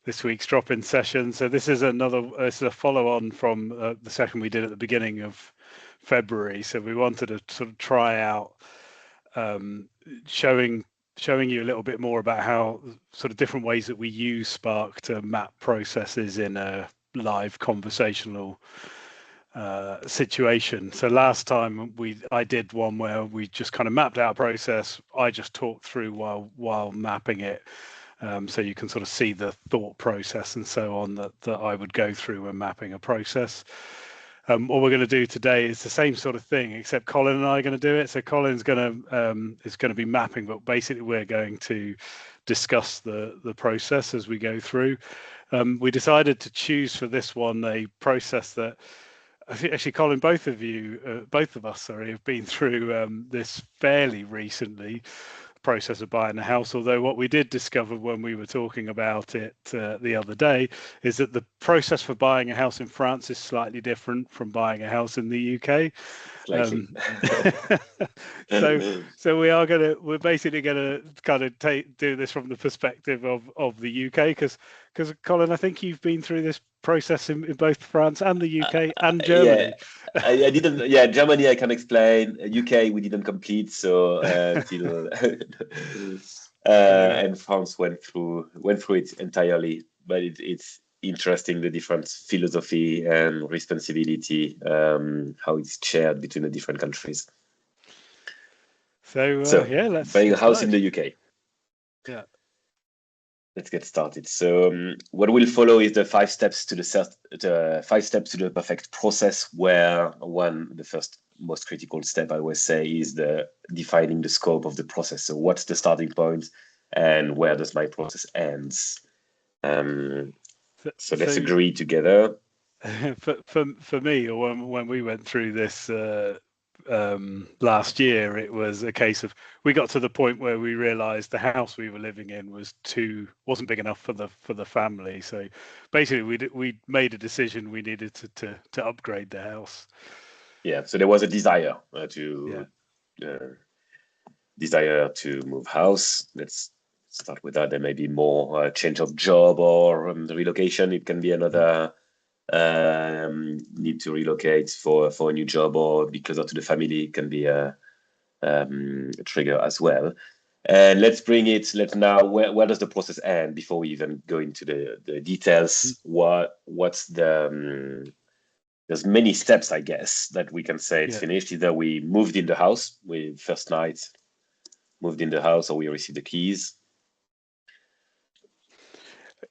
this week's drop-in session. So this is a follow-on from the session we did at the beginning of February. So we wanted to sort of try out showing you a little bit more about how sort of different ways that we use Spark to map processes in a live conversational situation. So last time I did one where we just kind of mapped out a process. I just talked through while mapping it. So you can sort of see the thought process and so on that I would go through when mapping a process. What we're going to do today is the same sort of thing, except Colin and I are going to do it. So Colin's is going to be mapping, but basically we're going to discuss the process as we go through. We decided to choose for this one a process that I think actually, Colin, both of us, have been through this fairly recently. Process of buying a house, although what we did discover when we were talking about it the other day is that the process for buying a house in France is slightly different from buying a house in the UK. So we're basically gonna kind of do this from the perspective of the UK, because Colin, I think you've been through this process in both France and the UK and Germany. I didn't. Yeah, Germany I can explain. UK we didn't complete, so until and France went through it entirely. But it's interesting, the different philosophy and responsibility, how it's shared between the different countries. So yeah, let's buying a house in the UK. Yeah. Let's get started. So what will follow is the 5 steps to the perfect process, where the first most critical step I always say is the defining the scope of the process. So what's the starting point and where does my process ends? So let's agree together. For me, or when we went through this last year, it was a case of we got to the point where we realized the house we were living in wasn't big enough for the family. So basically we made a decision we needed to upgrade the house. Yeah, so there was a desire to move house. Let's start with that. There may be more change of job or relocation. It can be another need to relocate for a new job, or because of the family, it can be a trigger as well. And let's now, where does the process end before we even go into the details? What's the there's many steps, I guess, that we can say it's finished. Either we moved in the house, we first night moved in the house, or we received the keys.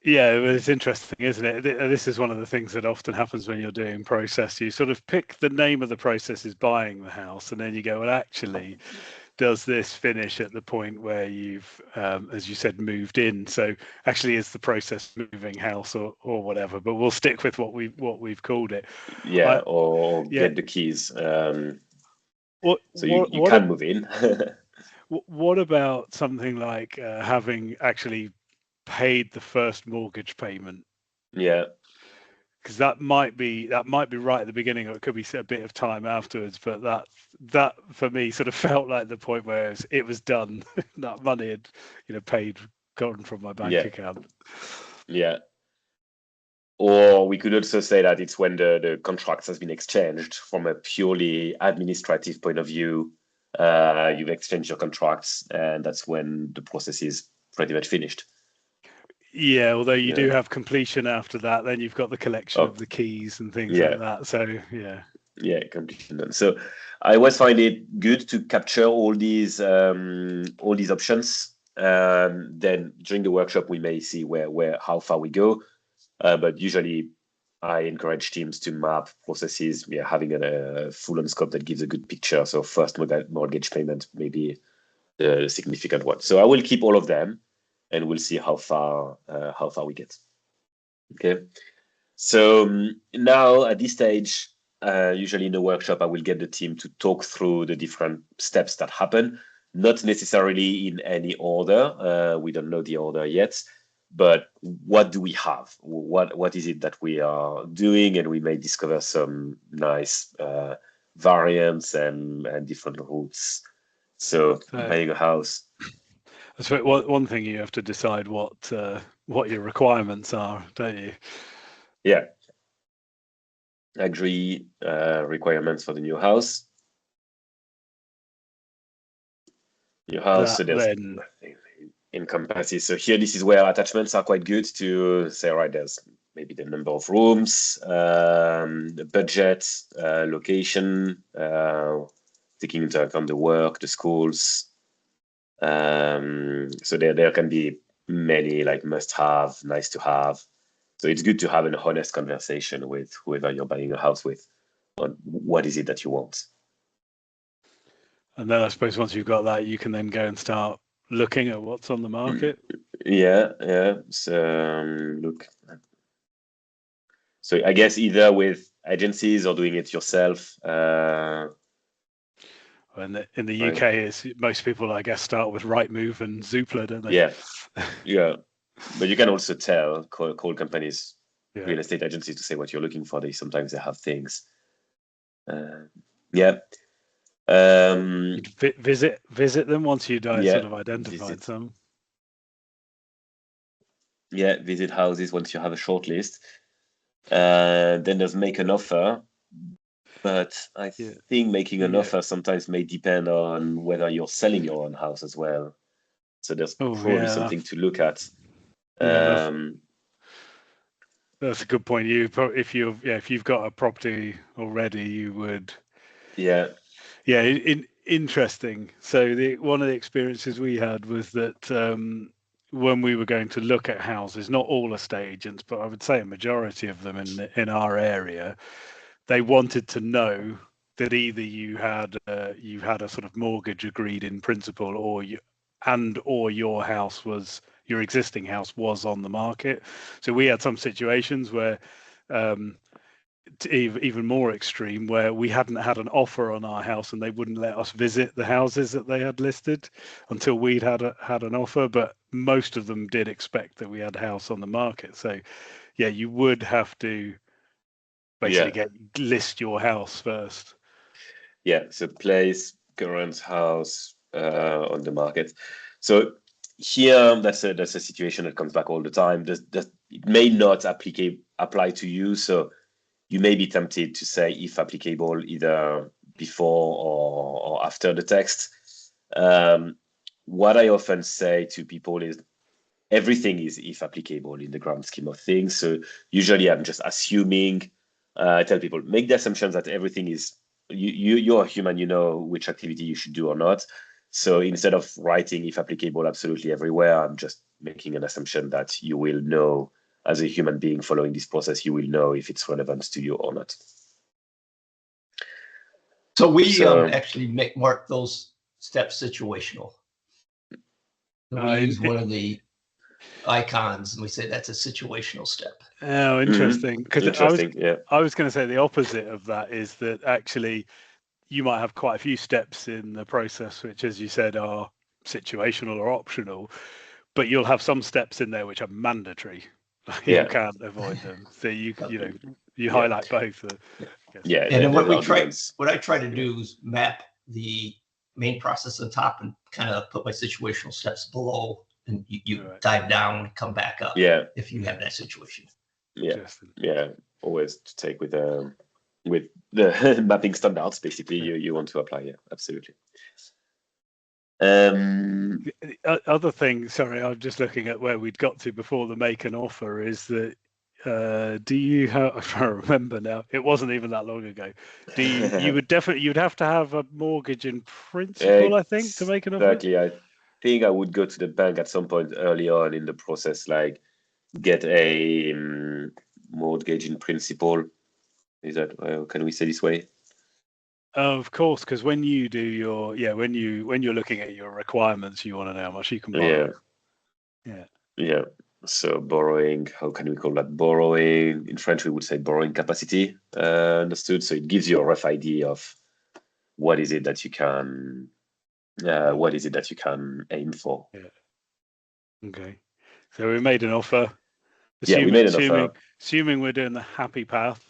Yeah, it's interesting, isn't it? This is one of the things that often happens when you're doing process. You sort of pick the name of the process is buying the house, and then you go, well, actually, does this finish at the point where you've, as you said, moved in? So actually, is the process moving house or whatever? But we'll stick with what we've called it. Yeah, or get the keys. So you can move in. What about something like having actually paid the first mortgage payment? Yeah, because that might be right at the beginning, or it could be a bit of time afterwards. But that for me sort of felt like the point where it was done. That money had paid, gone from my bank account. Yeah. Or we could also say that it's when the contract has been exchanged. From a purely administrative point of view, you've exchanged your contracts, and that's when the process is pretty much finished. Yeah, although you do have completion after that, then you've got the collection of the keys and things like that. So completion done. So I always find it good to capture all these options. Then during the workshop, we may see how far we go. But usually, I encourage teams to map processes. Having a full-on scope that gives a good picture. So first mortgage payment may be the significant one. So I will keep all of them, and we'll see how far we get. Okay. So now at this stage, usually in the workshop, I will get the team to talk through the different steps that happen, not necessarily in any order. We don't know the order yet, but what do we have? What is it that we are doing? And we may discover some nice variants and different routes. So buying a house. So one thing you have to decide what your requirements are, don't you? Yeah. Agree requirements for the new house. New house, so there's Then encompasses. So here, this is where attachments are quite good to say, all right, there's maybe the number of rooms, the budget, location, taking into account the work, the schools. So there can be many like must have, nice to have. So it's good to have an honest conversation with whoever you're buying a house with on what is it that you want. And then I suppose once you've got that, you can then go and start looking at what's on the market. Yeah. So look. So I guess either with agencies or doing it yourself. And in the UK, is most people, I guess, start with Rightmove and Zoopla, don't they? Yeah. But you can also call companies, Yeah. real estate agencies to say what you're looking for. Sometimes they have things. Yeah. Visit them once you sort of identified some. Yeah, visit houses once you have a short list. Then there's make an offer. But I think making an offer sometimes may depend on whether you're selling your own house as well. So there's probably something to look at. That's a good point. If you've got a property already, you would. Yeah. Interesting. So one of the experiences we had was that when we were going to look at houses, not all estate agents, but I would say a majority of them in our area, they wanted to know that either you had a sort of mortgage agreed in principle, or your existing house was on the market. So we had some situations where even more extreme, where we hadn't had an offer on our house and they wouldn't let us visit the houses that they had listed until we'd had an offer. But most of them did expect that we had a house on the market. So yeah, you would have to basically list your house first. Yeah, so place current house on the market. So here, that's a situation that comes back all the time. It may not apply to you, so you may be tempted to say if applicable either before or after the text. What I often say to people is everything is if applicable in the grand scheme of things. So usually I'm just assuming. I tell people make the assumptions that everything is you're a human, you know which activity you should do or not. So instead of writing if applicable absolutely everywhere, I'm just making an assumption that you will know as a human being following this process, you will know if it's relevant to you or not. So we actually mark those steps situational. We use one of the icons and we say that's a situational step. Oh, interesting. Because yeah. I was going to say the opposite of that is that actually you might have quite a few steps in the process, which, as you said, are situational or optional, but you'll have some steps in there which are mandatory. You can't avoid them. So you highlight both. Yeah. And then what I try to do is map the main process on top and kind of put my situational steps below, and you dive down and come back up. Yeah. If you have that situation. Yeah. Always to take with the mapping standards, basically, you want to apply. Yeah, absolutely. The other thing, sorry, I'm just looking at where we'd got to before the make an offer, is that do you have, if I remember now, it wasn't even that long ago. You'd have to have a mortgage in principle, I think, to make an offer? Exactly. I think I would go to the bank at some point early on in the process, like get a mortgage in principle. Is that, can we say this way? Of course, because when you do when you're looking at your requirements, you want to know how much you can borrow. Yeah. So borrowing, how can we call that? Borrowing in French, we would say borrowing capacity. Understood. So it gives you a rough idea of what is it that you can aim for. Yeah. Okay. So we made an offer. We made an offer. Assuming we're doing the happy path.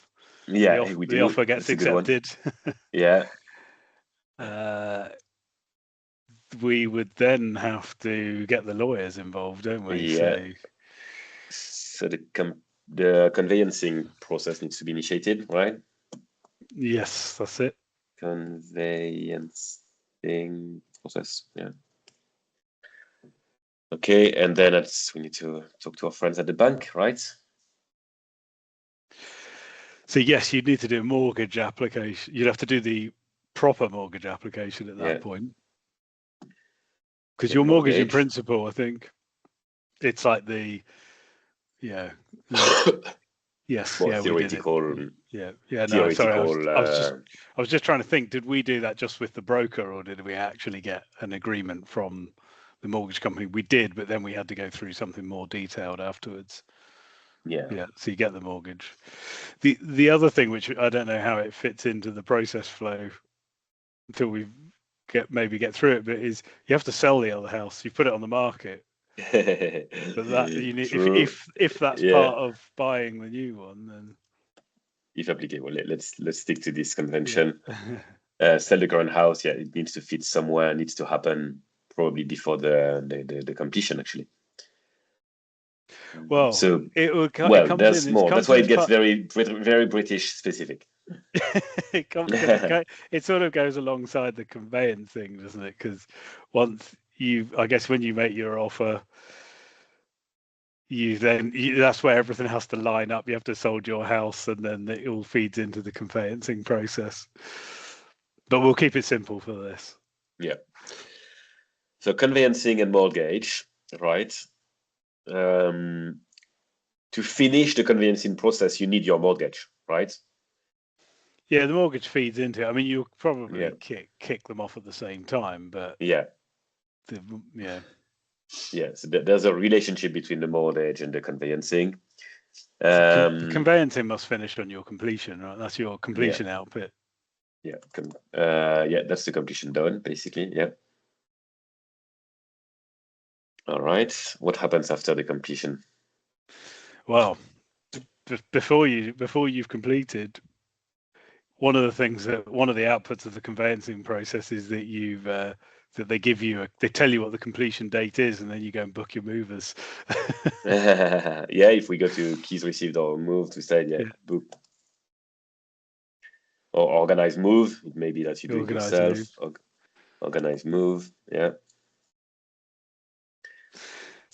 Yeah, the offer gets accepted. Yeah. we would then have to get the lawyers involved, don't we? Yeah. So the conveyancing process needs to be initiated, right? Yes, that's it. Conveyancing process, yeah. Okay, and then we need to talk to our friends at the bank, right? So yes, you'd need to do a mortgage application. You'd have to do the proper mortgage application at that point. Because your mortgage in principle, I think, it's like the yes, more yeah, theoretical. we did it. Yeah. No, sorry, I was just trying to think. Did we do that just with the broker, or did we actually get an agreement from the mortgage company? We did, but then we had to go through something more detailed afterwards. Yeah. So you get the mortgage. The other thing, which I don't know how it fits into the process flow until we get through it, but is you have to sell the other house. You put it on the market. But that you need, if that's part of buying the new one, then if applicable, let's stick to this convention. Sell the current house. Yeah, it needs to fit somewhere. It needs to happen probably before the completion, actually. Well, so there's more. That's why it gets very British specific. It sort of goes alongside the conveyancing, doesn't it? Because once I guess when you make your offer, that's where everything has to line up. You have to sold your house, and then it all feeds into the conveyancing process. But we'll keep it simple for this. Yeah. So conveyancing and mortgage, right? To finish the conveyancing process, you need your mortgage, right? Yeah, the mortgage feeds into it. I mean, you'll probably kick them off at the same time, but so there's a relationship between the mortgage and the conveyancing. The conveyancing must finish on your completion, right? That's your completion output. Yeah, that's the completion done, basically. Yeah. All right. What happens after the completion? Well, before you've completed, one of the outputs of the conveyancing process is that that they tell you what the completion date is, and then you go and book your movers. If we go to keys received or moved, we say book. Or organize move. It may be that you do it yourself. Organize move. Yeah.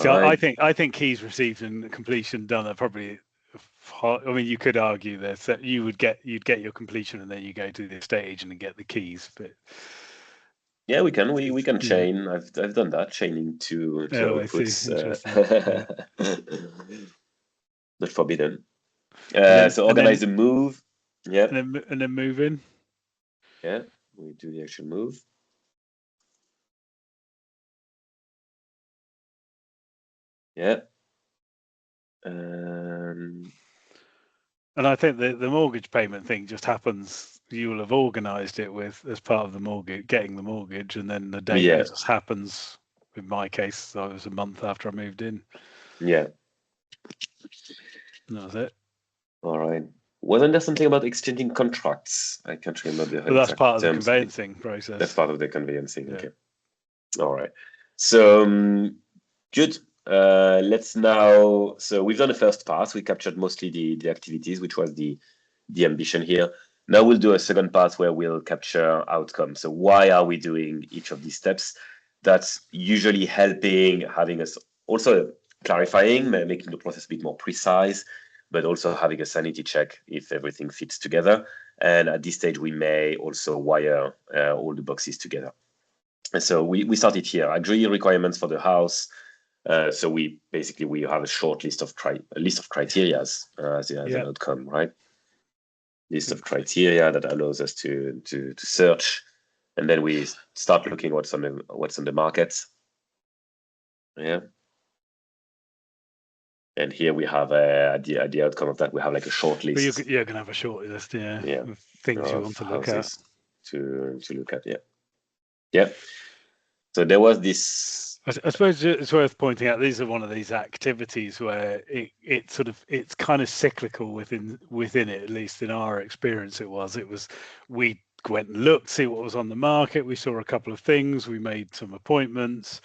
So I think keys received and completion done are probably. I mean, you could argue that you'd get your completion, and then you go to the estate agent and get the keys. But yeah, we can chain. I've done that, chaining two outputs. Not forbidden. So organize the move. Yeah. And then move in. Yeah, we do the actual move. Yeah. And I think the mortgage payment thing just happens. You will have organised it as part of the mortgage, getting the mortgage, and then the date just happens. In my case, it was a month after I moved in. Yeah. And that was it. All right. Wasn't there something about exchanging contracts? I can't remember. Well, that's part of the conveyancing process. That's part of the conveyancing. Yeah. Okay. All right. So good. Let's now. So we've done the first part. We captured mostly the activities, which was the ambition here. Now we'll do a second part where we'll capture outcomes. So why are we doing each of these steps? That's usually having us also clarifying, making the process a bit more precise, but also having a sanity check if everything fits together. And at this stage, we may also wire all the boxes together. And so we started here. Agree requirements for the house. So we have a short list of criteria as an outcome, right? List of criteria that allows us to search, and then we start looking what's on the market. Yeah. And here we have the outcome of that. We have like a short list. But you're going to have a short list, of things you want to look at. To look at, yeah. So there was this. I suppose it's worth pointing out these are one of these activities where it's kind of cyclical within it, at least in our experience. It was we went and looked, see what was on the market. We saw a couple of things. We made some appointments,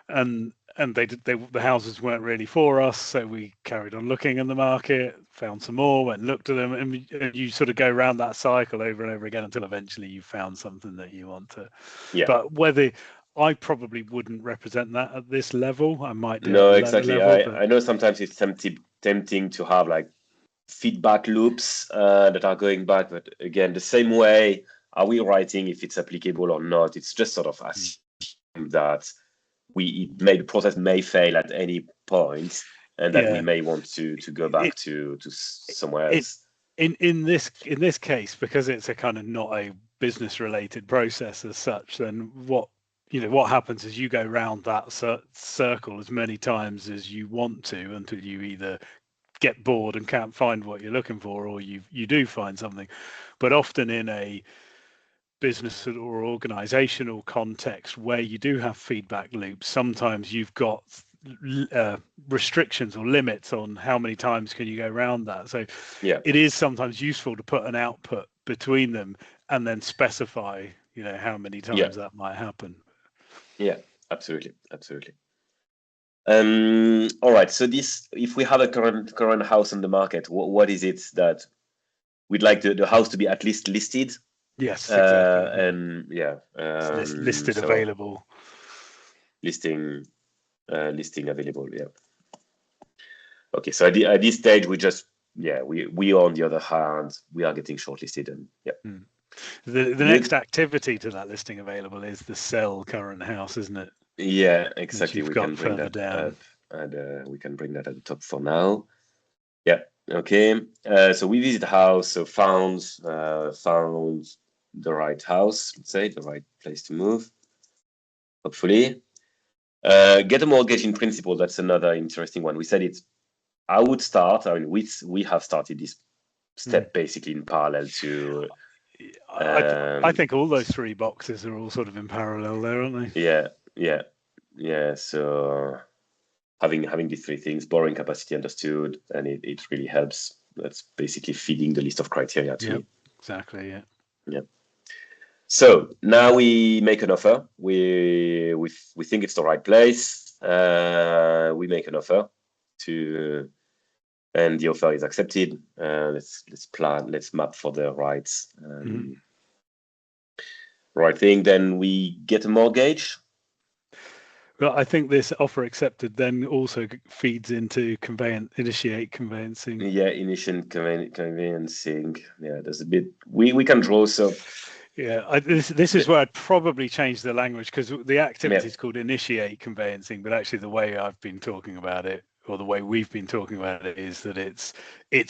and the houses weren't really for us, so we carried on looking in the market, found some more, went and looked at them, and you sort of go around that cycle over and over again until eventually you found something that you want to. Yeah. But whether I probably wouldn't represent that at this level, I might do No, at a exactly. lower level. I know sometimes it's tempting to have like feedback loops that are going back, but again, the same way, are we writing if it's applicable or not? It's just sort of assume that the process may fail at any point, and that we may want to go back to somewhere else. In this case, because it's a kind of not a business related process as such, then what happens is you go round that circle as many times as you want to until you either get bored and can't find what you're looking for, or you do find something. But often in a business or organizational context where you do have feedback loops, sometimes you've got restrictions or limits on how many times can you go around that. So it is sometimes useful to put an output between them and then specify how many times that might happen. Yeah, absolutely. All right, so if we have a current house on the market, what is it that we'd like the house to be at least listed? Yes, exactly. And listed available. Listing available. Yeah. Okay, so at this stage, we on the other hand, we are getting shortlisted, and The next activity to that listing available is the sell current house, isn't it? Yeah, exactly. We can bring that down, and we can bring that at the top for now. Yeah. Okay. So we visit the house. So found the right house. Let's say the right place to move. Hopefully, get a mortgage in principle. That's another interesting one. We said it's. I would start. I mean, we have started this step basically in parallel to. I think all those three boxes are all sort of in parallel there, aren't they? Yeah. So having these three things, borrowing capacity understood, and it really helps. That's basically feeding the list of criteria to me. Exactly. Yeah. So now we make an offer. We think it's the right place. We make an offer and the offer is accepted. Let's map for the right thing. Then we get a mortgage. Well, I think this offer accepted then also feeds into initiate conveyancing. Yeah, initiate conveyancing. Yeah, there's a bit we can draw. So yeah, this is where I'd probably change the language, because the activity is called initiate conveyancing, but actually the way I've been talking about it, or the way we've been talking about it, is that it's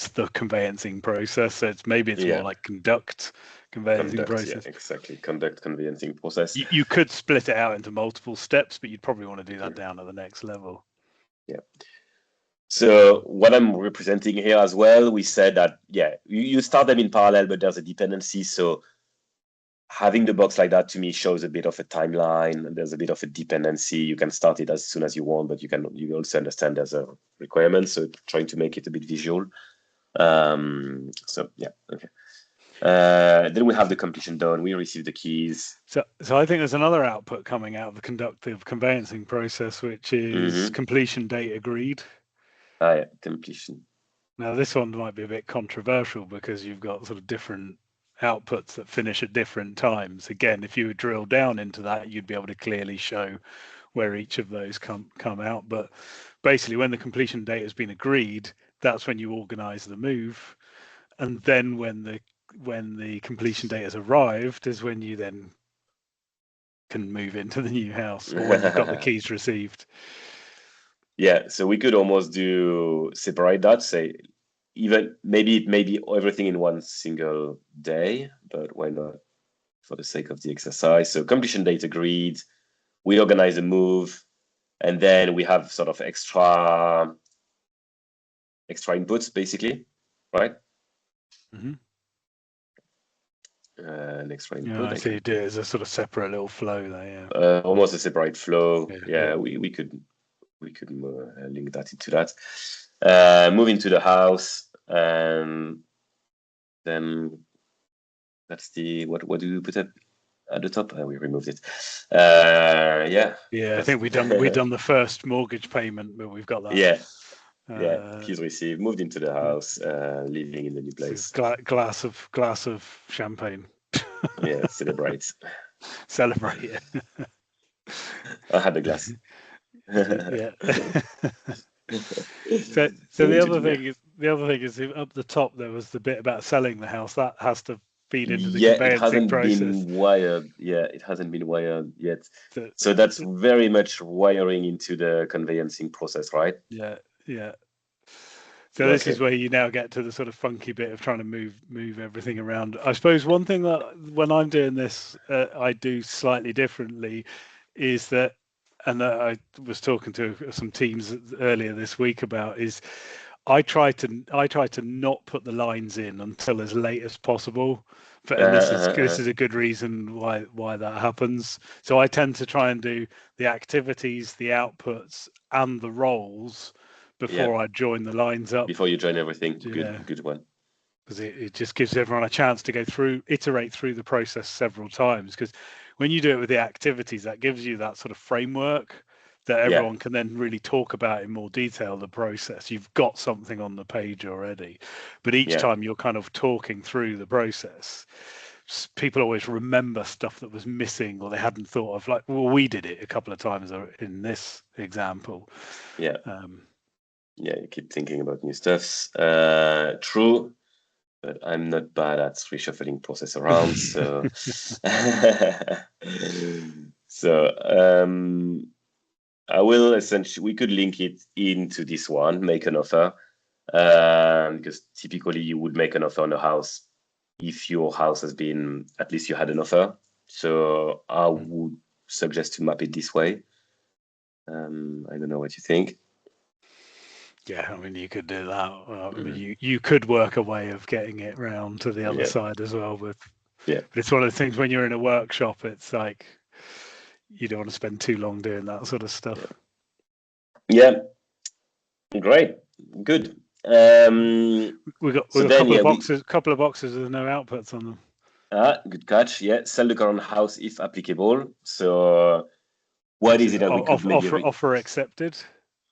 the conveyancing process. So it's more like conduct conveyancing process. Yeah, exactly. Conduct conveyancing process. You could split it out into multiple steps, but you'd probably want to do that down at the next level. Yeah. So what I'm representing here as well, we said that, you start them in parallel, but there's a dependency. So having the box like that to me shows a bit of a timeline. There's a bit of a dependency. You can start it as soon as you want, but you also understand there's a requirement. So trying to make it a bit visual. So yeah, okay. Then we have the completion done. We receive the keys. So I think there's another output coming out of the conductive conveyancing process, which is completion date agreed. Yeah, completion. Now this one might be a bit controversial because you've got sort of different outputs that finish at different times. Again, if you would drill down into that, you'd be able to clearly show where each of those come out. But basically, when the completion date has been agreed, that's when you organize the move, and then when the completion date has arrived is when you then can move into the new house, or when you've got the keys received. Yeah, so we could almost separate that, say even maybe everything in one single day, but why not for the sake of the exercise? So completion date agreed, we organize a move, and then we have sort of extra inputs basically, right? An extra input. Yeah, I see. You do it as a sort of separate little flow there. Yeah. Almost a separate flow. Yeah. We could link that into that. Move into the house, and then That's the what do you put at the top? We removed it. Yeah. I think we've done the first mortgage payment, but we've got that. Yeah. Keys received, moved into the house, living in the new place. Glass of champagne. Yeah, celebrate. Celebrate. I had a glass. Yeah. So the other thing is up the top there was the bit about selling the house that has to feed into the conveyancing process. It hasn't been wired yet. So that's very much wiring into the conveyancing process, right? Yeah. So this is where you now get to the sort of funky bit of trying to move everything around. I suppose one thing that when I'm doing this, I do slightly differently, is that, and I was talking to some teams earlier this week about, is I try to not put the lines in until as late as possible. And this is a good reason why that happens. So I tend to try and do the activities, the outputs, and the roles before I join the lines up. Before you join everything. Good one. Because it just gives everyone a chance to iterate through the process several times. Because when you do it with the activities, that gives you that sort of framework that everyone can then really talk about in more detail, the process. You've got something on the page already. But each time you're kind of talking through the process, people always remember stuff that was missing or they hadn't thought of. Like, well, we did it a couple of times in this example. You keep thinking about new stuffs. True, but I'm not bad at reshuffling process around. So, I will essentially, we could link it into this one, make an offer, because typically you would make an offer on a house if your house has been, at least you had an offer. So I would suggest to map it this way. I don't know what you think. Yeah, I mean, you could do that. I mean, you could work a way of getting it round to the other side as well. But it's one of the things when you're in a workshop, it's like you don't want to spend too long doing that sort of stuff. Yeah, great, good. We got a couple of boxes with no outputs on them. Good catch. Yeah, sell the current house if applicable. So, what is it that we could offer accepted?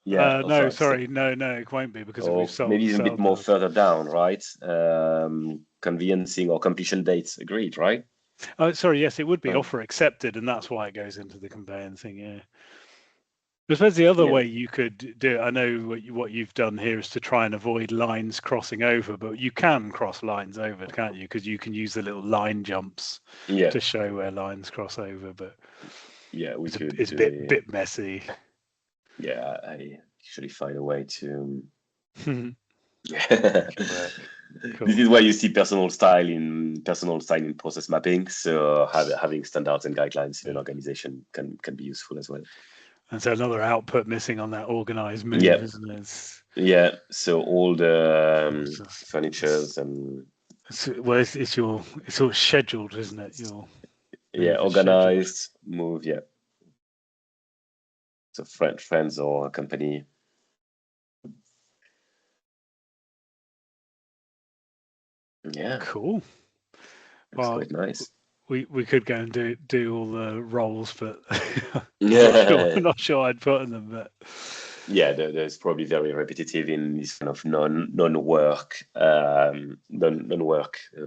Yeah. No, sorry, no, it won't be because we've sold. Maybe it's a bit more further down, right? Conveyancing or completion dates agreed, right? Oh, sorry, yes, it would be offer accepted, and that's why it goes into the conveyancing. Yeah. I suppose the other way you could do it, I know what you've done here is to try and avoid lines crossing over, but you can cross lines over, can't you? Because you can use the little line jumps to show where lines cross over. But it's a bit messy. Yeah, I usually find a way to. Cool. This is why you see personal style in process mapping. So having standards and guidelines in an organization can be useful as well. And so another output missing on that organized move, isn't it? Yeah. So all the furnitures and. Well, it's all scheduled, isn't it? Organized move. Yeah. So friends or a company. Yeah. Cool. That's quite nice. We could go and do all the roles, but I'm not sure I'd put in them. But there's probably very repetitive in this kind of non-work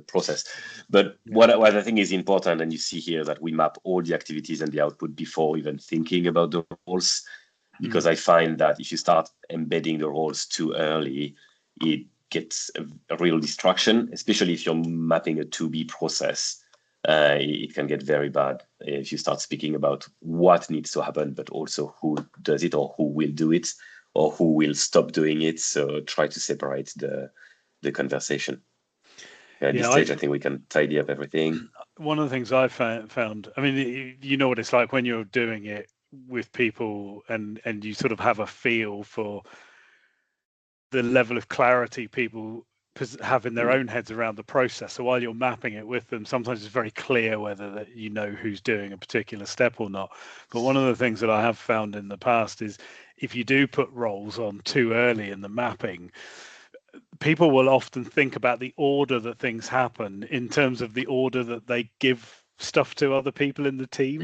process. But what I think is important, and you see here that we map all the activities and the output before even thinking about the roles, because I find that if you start embedding the roles too early, it gets a real distraction, especially if you're mapping a 2B process. It can get very bad if you start speaking about what needs to happen, but also who does it or who will do it or who will stop doing it. So try to separate the conversation. At this stage, I think we can tidy up everything. One of the things I found, I mean, you know what it's like when you're doing it with people and you sort of have a feel for the level of clarity people have in their own heads around the process. So while you're mapping it with them, sometimes it's very clear whether that you know who's doing a particular step or not. But one of the things that I have found in the past is if you do put roles on too early in the mapping, people will often think about the order that things happen in terms of the order that they give stuff to other people in the team.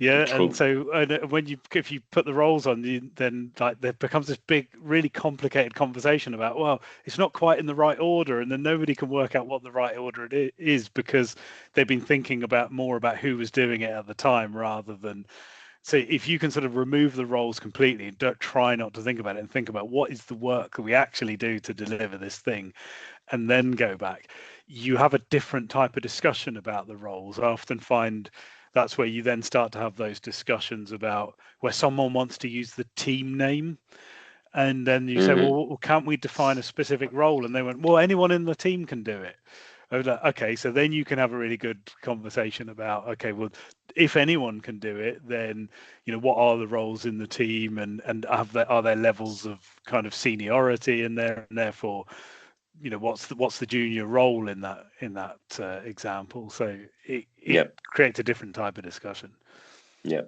Yeah, true. And so if you put the roles on, then like there becomes this big, really complicated conversation about, well, it's not quite in the right order, and then nobody can work out what the right order it is because they've been thinking more about who was doing it at the time rather than. So if you can sort of remove the roles completely and don't try not to think about it and think about what is the work that we actually do to deliver this thing, and then go back, you have a different type of discussion about the roles. I often find that's where you then start to have those discussions about where someone wants to use the team name. And then you say, well, can't we define a specific role? And they went, well, anyone in the team can do it. I was like, okay, so then you can have a really good conversation about, okay, well, if anyone can do it, then, what are the roles in the team, and are there levels of kind of seniority in there, and therefore, what's the junior role in that example? So it creates a different type of discussion. Yeah,